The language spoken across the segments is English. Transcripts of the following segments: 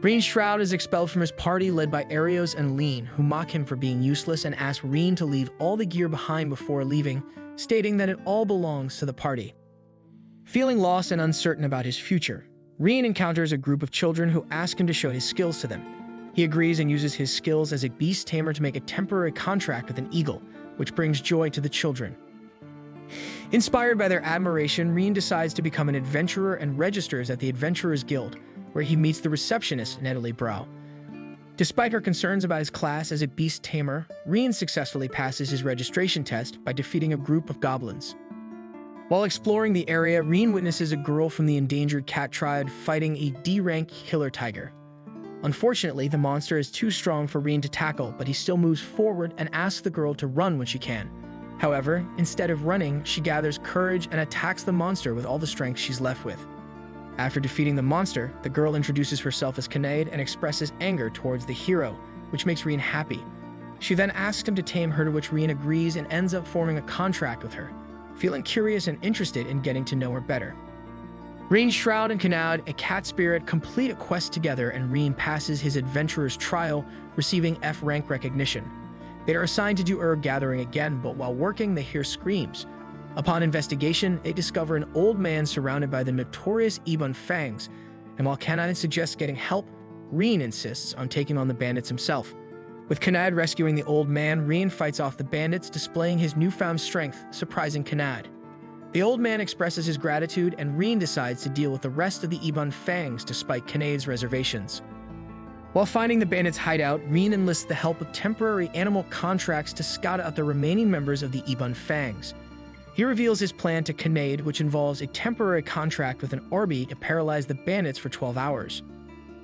Reen's shroud is expelled from his party led by Arios and Lean, who mock him for being useless and ask Reen to leave all the gear behind before leaving, stating that it all belongs to the party. Feeling lost and uncertain about his future, Reen encounters a group of children who ask him to show his skills to them. He agrees and uses his skills as a beast tamer to make a temporary contract with an eagle, which brings joy to the children. Inspired by their admiration, Reen decides to become an adventurer and registers at the Adventurers Guild, where he meets the receptionist, Natalie Brow. Despite her concerns about his class as a beast tamer, Reen successfully passes his registration test by defeating a group of goblins. While exploring the area, Reen witnesses a girl from the endangered cat tribe fighting a D-rank killer tiger. Unfortunately, the monster is too strong for Reen to tackle, but he still moves forward and asks the girl to run when she can. However, instead of running, she gathers courage and attacks the monster with all the strength she's left with. After defeating the monster, the girl introduces herself as Kinnaid and expresses anger towards the hero, which makes Reen happy. She then asks him to tame her, to which Reen agrees and ends up forming a contract with her, feeling curious and interested in getting to know her better. Reen's shroud and Kinnaid, a cat spirit, complete a quest together, and Reen passes his adventurer's trial, receiving F rank recognition. They are assigned to do herb gathering again, but while working, they hear screams. Upon investigation, they discover an old man surrounded by the notorious Ebon Fangs, and while Kinnaid suggests getting help, Reen insists on taking on the bandits himself. With Kinnaid rescuing the old man, Reen fights off the bandits, displaying his newfound strength, surprising Kinnaid. The old man expresses his gratitude, and Reen decides to deal with the rest of the Ebon Fangs despite Kinnaid's reservations. While finding the bandits' hideout, Reen enlists the help of temporary animal contracts to scout out the remaining members of the Ebon Fangs. He reveals his plan to Kinnaid, which involves a temporary contract with an Orbi to paralyze the bandits for 12 hours.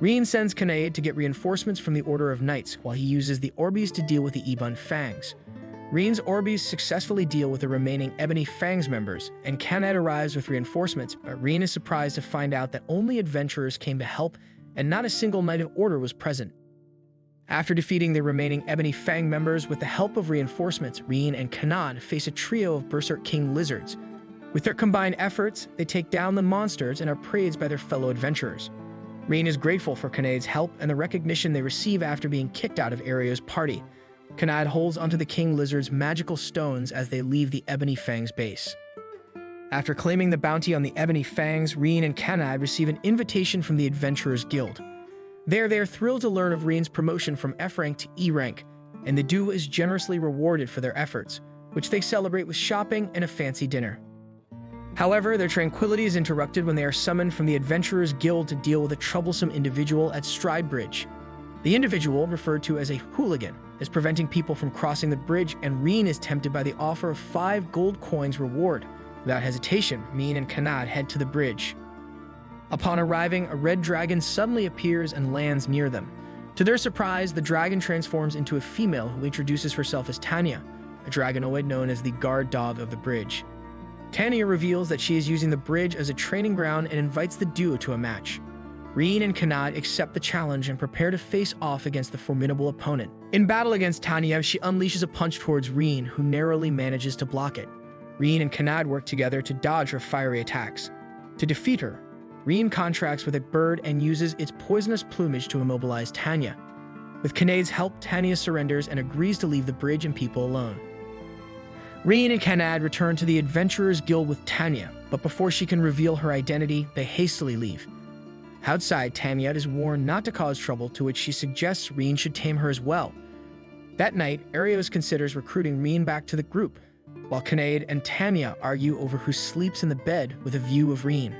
Reen sends Kinnaid to get reinforcements from the Order of Knights, while he uses the Orbis to deal with the Ebon Fangs. Reen's Orbis successfully deal with the remaining Ebony Fangs members, and Kinnaid arrives with reinforcements, but Reen is surprised to find out that only adventurers came to help, and not a single Knight of Order was present. After defeating the remaining Ebony Fang members with the help of reinforcements, Reen and Kinnaid face a trio of Berserk King lizards. With their combined efforts, they take down the monsters and are praised by their fellow adventurers. Reen is grateful for Kinnaid's help and the recognition they receive after being kicked out of Arios' party. Kinnaid holds onto the King Lizard's magical stones as they leave the Ebony Fangs base. After claiming the bounty on the Ebony Fangs, Reen and Kinnaid receive an invitation from the Adventurers Guild. They are thrilled to learn of Reen's promotion from F rank to E rank, and the duo is generously rewarded for their efforts, which they celebrate with shopping and a fancy dinner. However, their tranquility is interrupted when they are summoned from the Adventurers Guild to deal with a troublesome individual at Stride Bridge. The individual, referred to as a hooligan, is preventing people from crossing the bridge, and Reen is tempted by the offer of 5 gold coins reward. Without hesitation, Reen and Kinnaid head to the bridge. Upon arriving, a red dragon suddenly appears and lands near them. To their surprise, the dragon transforms into a female who introduces herself as Tania, a Dragonoid known as the guard dog of the bridge. Tania reveals that she is using the bridge as a training ground and invites the duo to a match. Reen and Kinnaid accept the challenge and prepare to face off against the formidable opponent. In battle against Tania, she unleashes a punch towards Reen, who narrowly manages to block it. Reen and Kinnaid work together to dodge her fiery attacks. To defeat her, Reen contracts with a bird and uses its poisonous plumage to immobilize Tania. With Kinnaid's help, Tania surrenders and agrees to leave the bridge and people alone. Reen and Kinnaid return to the Adventurers Guild with Tania, but before she can reveal her identity, they hastily leave. Outside, Tania is warned not to cause trouble, to which she suggests Reen should tame her as well. That night, Arios considers recruiting Reen back to the group, while Kinnaid and Tania argue over who sleeps in the bed with a view of Reen.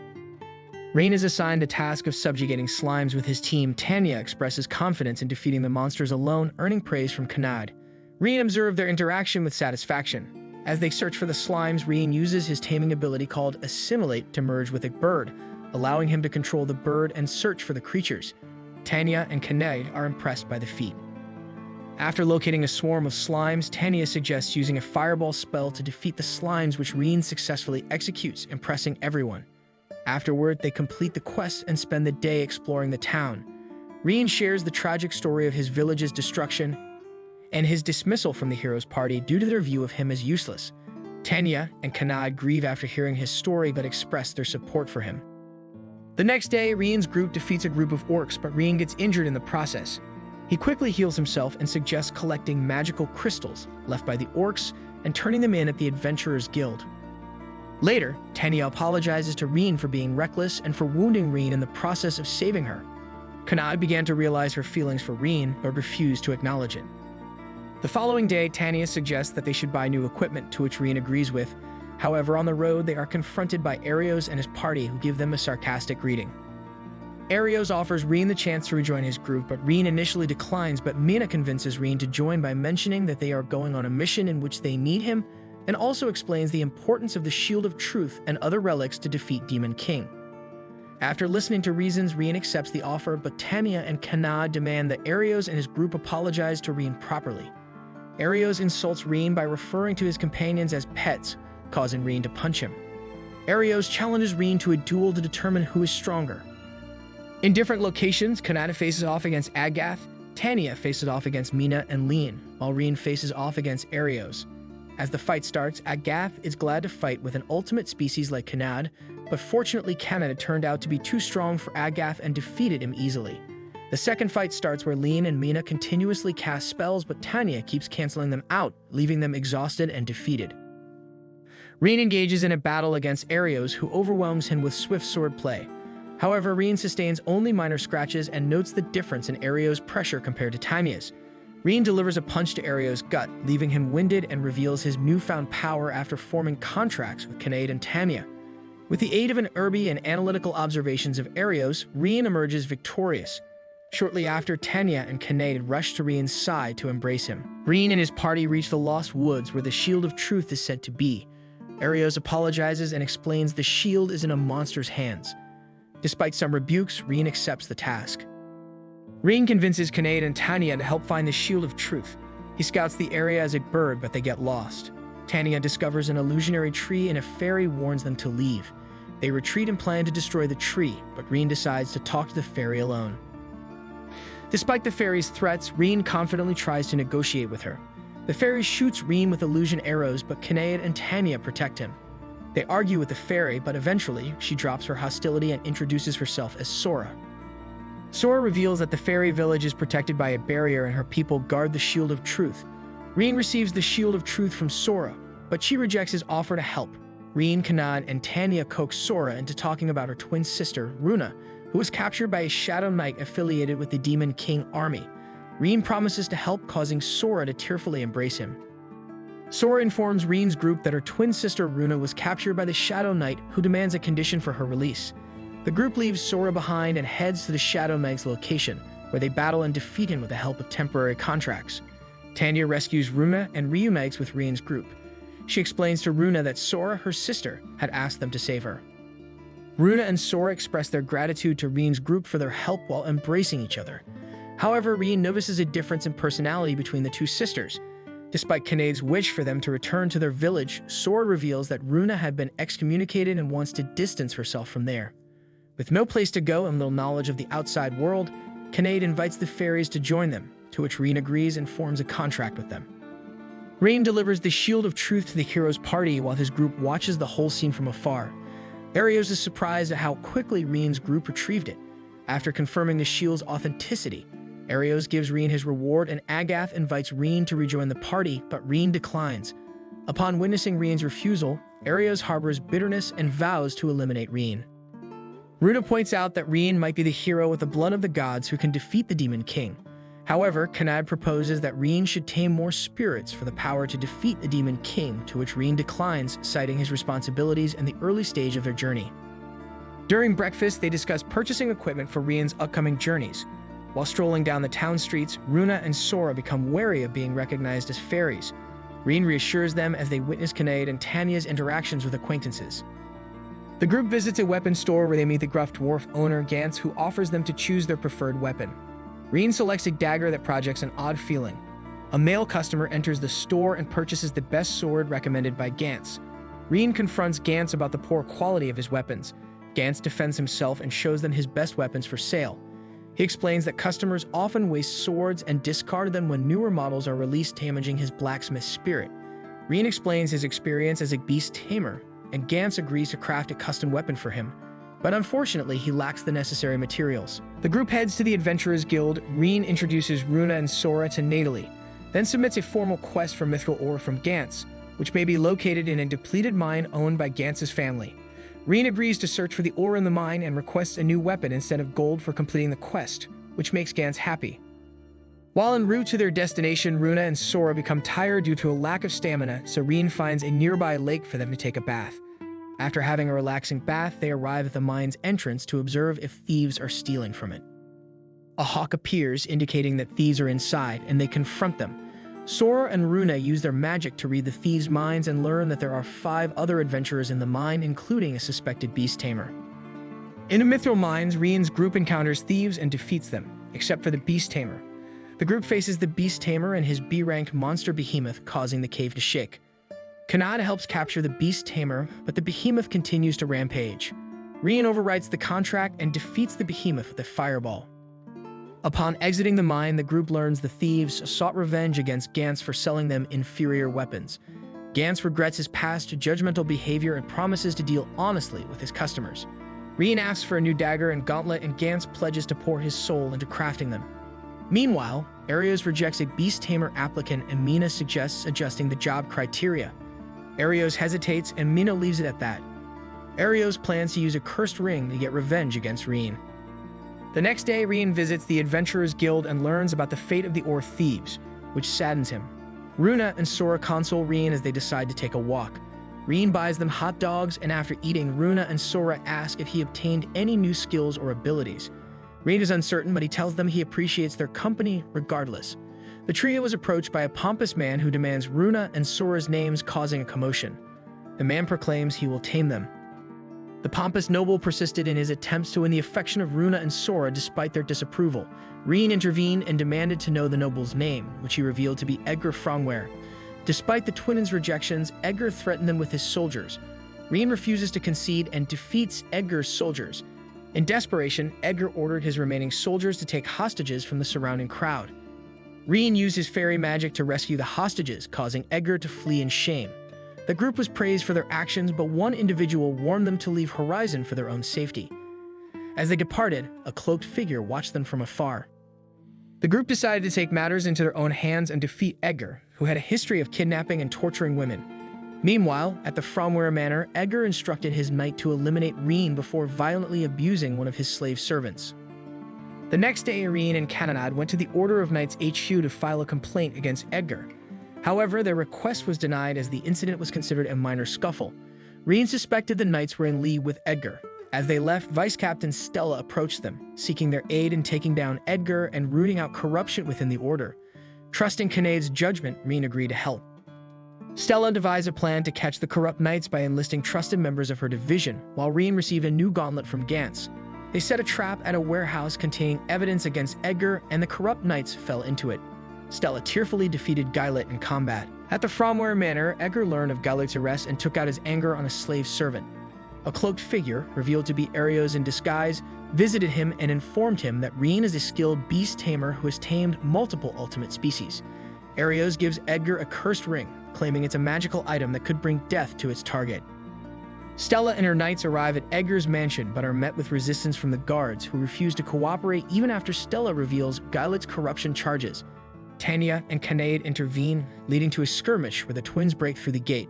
Reen is assigned the task of subjugating slimes with his team. Tania expresses confidence in defeating the monsters alone, earning praise from Kinnaid. Reen observes their interaction with satisfaction. As they search for the slimes, Reen uses his taming ability called Assimilate to merge with a bird, allowing him to control the bird and search for the creatures. Tania and Kinnaid are impressed by the feat. After locating a swarm of slimes, Tania suggests using a fireball spell to defeat the slimes, which Reen successfully executes, impressing everyone. Afterward, they complete the quest and spend the day exploring the town. Reen shares the tragic story of his village's destruction and his dismissal from the hero's party due to their view of him as useless. Tania and Kinnaid grieve after hearing his story but express their support for him. The next day, Reen's group defeats a group of orcs, but Reen gets injured in the process. He quickly heals himself and suggests collecting magical crystals left by the orcs and turning them in at the Adventurers Guild. Later, Tania apologizes to Reen for being reckless and for wounding Reen in the process of saving her. Kanad began to realize her feelings for Reen, but refused to acknowledge it. The following day, Tania suggests that they should buy new equipment, to which Reen agrees with. However, on the road, they are confronted by Arios and his party, who give them a sarcastic greeting. Arios offers Reen the chance to rejoin his group, but Reen initially declines, but Mina convinces Reen to join by mentioning that they are going on a mission in which they need him, and also explains the importance of the Shield of Truth and other relics to defeat Demon King. After listening to reasons, Reen accepts the offer, but Tania and Kanad demand that Arios and his group apologize to Reen properly. Arios insults Reen by referring to his companions as pets, causing Reen to punch him. Arios challenges Reen to a duel to determine who is stronger. In different locations, Kanad faces off against Agath, Tania faces off against Mina and Lean, while Reen faces off against Arios. As the fight starts, Agath is glad to fight with an ultimate species like Kanad, but fortunately Kanad turned out to be too strong for Agath and defeated him easily. The second fight starts where Lean and Mina continuously cast spells, but Tania keeps canceling them out, leaving them exhausted and defeated. Reen engages in a battle against Arios, who overwhelms him with swift swordplay. However, Reen sustains only minor scratches and notes the difference in Arios' pressure compared to Tania's. Reen delivers a punch to Arios' gut, leaving him winded, and reveals his newfound power after forming contracts with Kanad and Tania. With the aid of an Irby and analytical observations of Arios, Reen emerges victorious. Shortly after, Tania and Kanad rush to Reen's side to embrace him. Reen and his party reach the Lost Woods, where the Shield of Truth is said to be. Arios apologizes and explains the shield is in a monster's hands. Despite some rebukes, Reen accepts the task. Reen convinces Kanad and Tania to help find the Shield of Truth. He scouts the area as a bird, but they get lost. Tania discovers an illusionary tree and a fairy warns them to leave. They retreat and plan to destroy the tree, but Reen decides to talk to the fairy alone. Despite the fairy's threats, Reen confidently tries to negotiate with her. The fairy shoots Reen with illusion arrows, but Kanad and Tania protect him. They argue with the fairy, but eventually she drops her hostility and introduces herself as Sora. Sora reveals that the fairy village is protected by a barrier and her people guard the Shield of Truth. Reen receives the Shield of Truth from Sora, but she rejects his offer to help. Reen, Kanad, and Tania coax Sora into talking about her twin sister, Runa, who was captured by a Shadow Knight affiliated with the Demon King army. Reen promises to help, causing Sora to tearfully embrace him. Sora informs Reen's group that her twin sister Runa was captured by the Shadow Knight, who demands a condition for her release. The group leaves Sora behind and heads to the Shadow Knight's location, where they battle and defeat him with the help of temporary contracts. Tania rescues Runa and reunites with Reen's group. She explains to Runa that Sora, her sister, had asked them to save her. Runa and Sora express their gratitude to Reen's group for their help while embracing each other. However, Reen notices a difference in personality between the two sisters. Despite Kanad's wish for them to return to their village, Sora reveals that Runa had been excommunicated and wants to distance herself from there. With no place to go and little knowledge of the outside world, Kanad invites the fairies to join them, to which Reen agrees and forms a contract with them. Reen delivers the Shield of Truth to the hero's party while his group watches the whole scene from afar. Arios is surprised at how quickly Reen's group retrieved it. After confirming the shield's authenticity, Arios gives Reen his reward and Agath invites Reen to rejoin the party, but Reen declines. Upon witnessing Reen's refusal, Arios harbors bitterness and vows to eliminate Reen. Runa points out that Reen might be the hero with the blood of the gods who can defeat the Demon King. However, Kanad proposes that Reen should tame more spirits for the power to defeat the Demon King, to which Reen declines, citing his responsibilities in the early stage of their journey. During breakfast, they discuss purchasing equipment for Reen's upcoming journeys. While strolling down the town streets, Runa and Sora become wary of being recognized as fairies. Reen reassures them as they witness Kanad and Tania's interactions with acquaintances. The group visits a weapon store where they meet the gruff dwarf owner, Gantz, who offers them to choose their preferred weapon. Reen selects a dagger that projects an odd feeling. A male customer enters the store and purchases the best sword recommended by Gantz. Reen confronts Gantz about the poor quality of his weapons. Gantz defends himself and shows them his best weapons for sale. He explains that customers often waste swords and discard them when newer models are released, damaging his blacksmith spirit. Reen explains his experience as a beast tamer, and Gantz agrees to craft a custom weapon for him. but unfortunately he lacks the necessary materials. The group heads to the Adventurers Guild. Reen introduces Runa and Sora to Natalie, then submits a formal quest for mythical ore from Gantz, which may be located in a depleted mine owned by Gantz's family. Reen agrees to search for the ore in the mine and requests a new weapon instead of gold for completing the quest, which makes Gantz happy. While en route to their destination, Runa and Sora become tired due to a lack of stamina, so Reen finds a nearby lake for them to take a bath. After having a relaxing bath, they arrive at the mine's entrance to observe if thieves are stealing from it. A hawk appears, indicating that thieves are inside, and they confront them. Sora and Runa use their magic to read the thieves' minds and learn that there are 5 other adventurers in the mine, including a suspected beast tamer. In the mythical mines, Reen's group encounters thieves and defeats them, except for the beast tamer. The group faces the beast tamer and his B-ranked monster behemoth, causing the cave to shake. Kanad helps capture the beast tamer, but the behemoth continues to rampage. Reen overwrites the contract and defeats the behemoth with a fireball. Upon exiting the mine, the group learns the thieves sought revenge against Gantz for selling them inferior weapons. Gantz regrets his past judgmental behavior and promises to deal honestly with his customers. Reen asks for a new dagger and gauntlet, and Gantz pledges to pour his soul into crafting them. Meanwhile, Arios rejects a beast tamer applicant and Mina suggests adjusting the job criteria. Arios hesitates and Mina leaves it at that. Arios plans to use a cursed ring to get revenge against Reen. The next day, Reen visits the Adventurers Guild and learns about the fate of the ore thieves, which saddens him. Runa and Sora console Reen as they decide to take a walk. Reen buys them hot dogs, and after eating, Runa and Sora ask if he obtained any new skills or abilities. Reen is uncertain, but he tells them he appreciates their company regardless. The trio is approached by a pompous man who demands Runa and Sora's names, causing a commotion. The man proclaims he will tame them. The pompous noble persisted in his attempts to win the affection of Runa and Sora despite their disapproval. Reen intervened and demanded to know the noble's name, which he revealed to be Edgar Frongware. Despite the twins' rejections, Edgar threatened them with his soldiers. Reen refuses to concede and defeats Edgar's soldiers. In desperation, Edgar ordered his remaining soldiers to take hostages from the surrounding crowd. Reen used his fairy magic to rescue the hostages, causing Edgar to flee in shame. The group was praised for their actions, but one individual warned them to leave Horizon for their own safety. As they departed, a cloaked figure watched them from afar. The group decided to take matters into their own hands and defeat Edgar, who had a history of kidnapping and torturing women. Meanwhile, at the Fromware Manor, Edgar instructed his knight to eliminate Reen before violently abusing one of his slave servants. The next day, Reen and Kananad went to the Order of Knights HQ to file a complaint against Edgar. However, their request was denied as the incident was considered a minor scuffle. Reen suspected the knights were in league with Edgar. As they left, Vice Captain Stella approached them, seeking their aid in taking down Edgar and rooting out corruption within the Order. Trusting Kinnaid's judgment, Reen agreed to help. Stella devised a plan to catch the corrupt knights by enlisting trusted members of her division, while Reen received a new gauntlet from Gantz. They set a trap at a warehouse containing evidence against Edgar, and the corrupt knights fell into it. Stella tearfully defeated Guylet in combat. At the Fromware Manor, Edgar learned of Guylet's arrest and took out his anger on a slave servant. A cloaked figure, revealed to be Arios in disguise, visited him and informed him that Reen is a skilled beast tamer who has tamed multiple ultimate species. Arios gives Edgar a cursed ring, claiming it's a magical item that could bring death to its target. Stella and her knights arrive at Edgar's mansion but are met with resistance from the guards, who refuse to cooperate even after Stella reveals Guylet's corruption charges. Tania and Kinnaid intervene, leading to a skirmish where the twins break through the gate.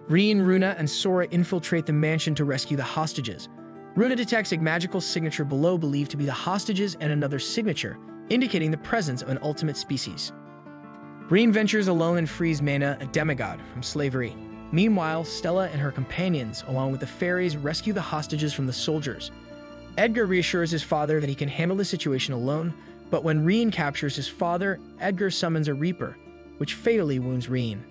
Reen, Runa, and Sora infiltrate the mansion to rescue the hostages. Runa detects a magical signature below believed to be the hostages and another signature, indicating the presence of an ultimate species. Reen ventures alone and frees Mena, a demigod, from slavery. Meanwhile, Stella and her companions, along with the fairies, rescue the hostages from the soldiers. Edgar reassures his father that he can handle the situation alone, but when Reen captures his father, Edgar summons a Reaper, which fatally wounds Reen.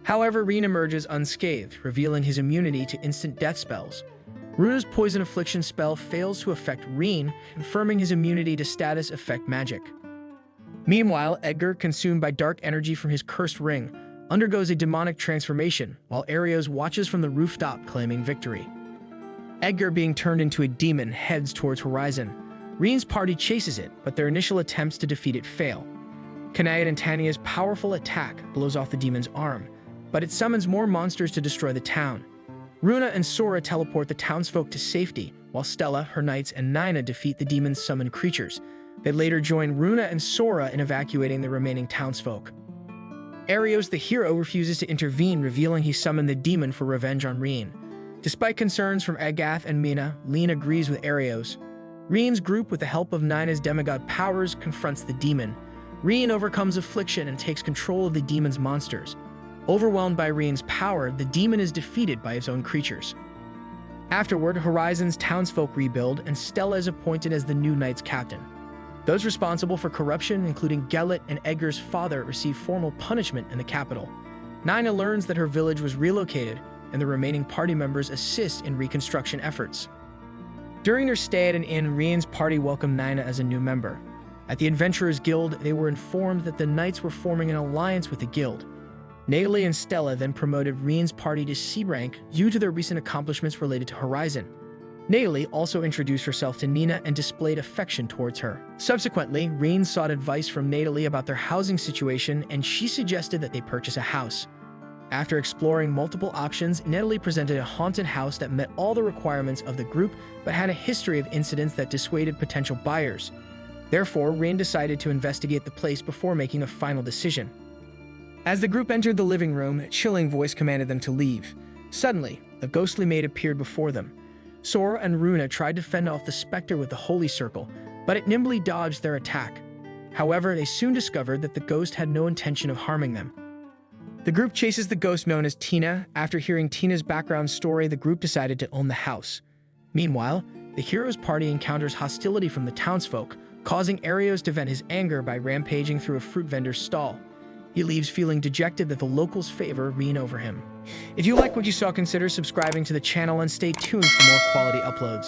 However, Reen emerges unscathed, revealing his immunity to instant death spells. Runa's Poison Affliction spell fails to affect Reen, confirming his immunity to status effect magic. Meanwhile, Edgar, consumed by dark energy from his cursed ring, undergoes a demonic transformation, while Arios watches from the rooftop claiming victory. Edgar, being turned into a demon, heads towards Horizon. Reen's party chases it, but their initial attempts to defeat it fail. Kinnaid and Tania's powerful attack blows off the demon's arm, but it summons more monsters to destroy the town. Runa and Sora teleport the townsfolk to safety, while Stella, her knights, and Nina defeat the demon's summoned creatures. They later join Runa and Sora in evacuating the remaining townsfolk. Arios, the hero, refuses to intervene, revealing he summoned the demon for revenge on Reen. Despite concerns from Agath and Mina, Lean agrees with Arios. Reen's group, with the help of Nina's demigod powers, confronts the demon. Reen overcomes affliction and takes control of the demon's monsters. Overwhelmed by Reen's power, the demon is defeated by its own creatures. Afterward, Horizon's townsfolk rebuild, and Stella is appointed as the new Knights captain. Those responsible for corruption, including Gellet and Edgar's father, receive formal punishment in the capital. Nina learns that her village was relocated, and the remaining party members assist in reconstruction efforts. During their stay at an inn, Reen's party welcomed Nina as a new member. At the Adventurers Guild, they were informed that the Knights were forming an alliance with the guild. Natalie and Stella then promoted Reen's party to C rank due to their recent accomplishments related to Horizon. Natalie also introduced herself to Nina and displayed affection towards her. Subsequently, Reen sought advice from Natalie about their housing situation, and she suggested that they purchase a house. After exploring multiple options, Natalie presented a haunted house that met all the requirements of the group but had a history of incidents that dissuaded potential buyers. Therefore, Reen decided to investigate the place before making a final decision. As the group entered the living room, a chilling voice commanded them to leave. Suddenly, a ghostly maid appeared before them. Sora and Runa tried to fend off the specter with the Holy Circle, but it nimbly dodged their attack. However, they soon discovered that the ghost had no intention of harming them. The group chases the ghost known as Tina. After hearing Tina's background story, the group decided to own the house. Meanwhile, the hero's party encounters hostility from the townsfolk, causing Arios to vent his anger by rampaging through a fruit vendor's stall. He leaves feeling dejected that the locals favor Reen over him. If you like what you saw, consider subscribing to the channel and stay tuned for more quality uploads.